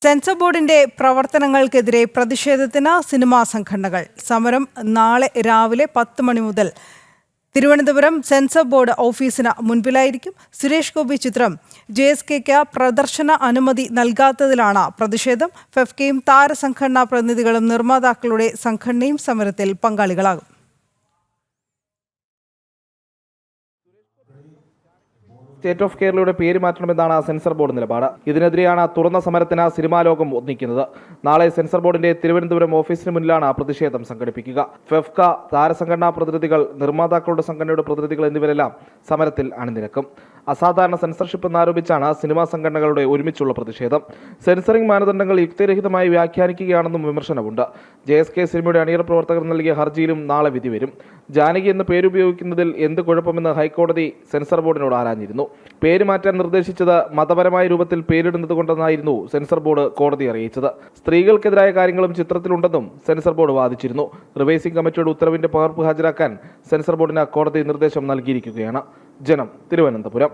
Sensor ബോർഡിന്റെ പ്രവർത്തനങ്ങൾക്കെതിരെ പ്രതിഷേധത്തിന് cinema സംഘടനകൾ. സമരം നാളെ രാവിലെ 10 മണി മുതൽ തിരുവനന്തപുരം സെൻസർ ബോർഡ് ഓഫീസിന് മുൻപിലായിരിക്കും. സുരേഷ് ഗോപി ചിത്രം JSKക്ക് പ്രദർശന അനുമതി നൽകാത്തതിലാണ് പ്രതിഷേധം. ഫെഫ്കയും താരസംഘടനാ പ്രതിനിധികളും നിർമ്മാതാക്കളുടെ സംഘടനയും സമരത്തിൽ പങ്കാളികളാകും. സ്റ്റേറ്റ് ഓഫ് കേരളയുടെ പേര് മാറ്റണമെന്നാണ് സെൻസർ ബോർഡ് നിലപാട്. ഇതിനെതിരെയാണ് തുറന്ന സമരത്തിന് സിനിമാ ലോകം ഒന്നിക്കുന്നത്. നാളെ സെൻസർ ബോർഡിന്റെ തിരുവനന്തപുരം ഓഫീസിന് മുന്നിലാണ് പ്രതിഷേധം സംഘടിപ്പിക്കുക. ഫെഫ്ക, താരസംഘടനാ പ്രതിനിധികൾ, നിർമ്മാതാക്കളുടെ സംഘടനയുടെ പ്രതിനിധികൾ എന്നിവരെല്ലാം സമരത്തിൽ അണിനിരക്കും. അസാധാരണ സെൻസർഷിപ്പ് എന്നാരോപിച്ചാണ് സിനിമാ സംഘടനകളുടെ ഒരുമിച്ചുള്ള പ്രതിഷേധം. സെൻസറിംഗ് മാനദണ്ഡങ്ങൾ യുക്തിരഹിതമായി വ്യാഖ്യാനിക്കുകയാണെന്നും വിമർശനമുണ്ട്. JSK സിനിമയുടെ അണിയറ പ്രവർത്തകർ നൽകിയ ഹർജിയിലും നാളെ വിധി വരും. ജാനകി എന്ന പേരുപയോഗിക്കുന്നതിൽ എന്ത് കുഴപ്പമെന്ന് ഹൈക്കോടതി സെൻസർ ബോർഡിനോട് ആരാഞ്ഞിരുന്നു. പേര് മാറ്റാൻ നിർദ്ദേശിച്ചത് മതപരമായ രൂപത്തിൽ പേരിടുന്നത് കൊണ്ടെന്നായിരുന്നു സെൻസർ ബോർഡ് കോടതി അറിയിച്ചത്. സ്ത്രീകൾക്കെതിരായ കാര്യങ്ങളും ചിത്രത്തിലുണ്ടെന്നും സെൻസർ ബോർഡ് വാദിച്ചിരുന്നു. റിവൈസിംഗ് കമ്മിറ്റിയുടെ ഉത്തരവിന്റെ പകർപ്പ് ഹാജരാക്കാൻ സെൻസർ ബോർഡിന് കോടതി നിർദ്ദേശം നൽകിയിരിക്കുകയാണ്. ജനം, തിരുവനന്തപുരം.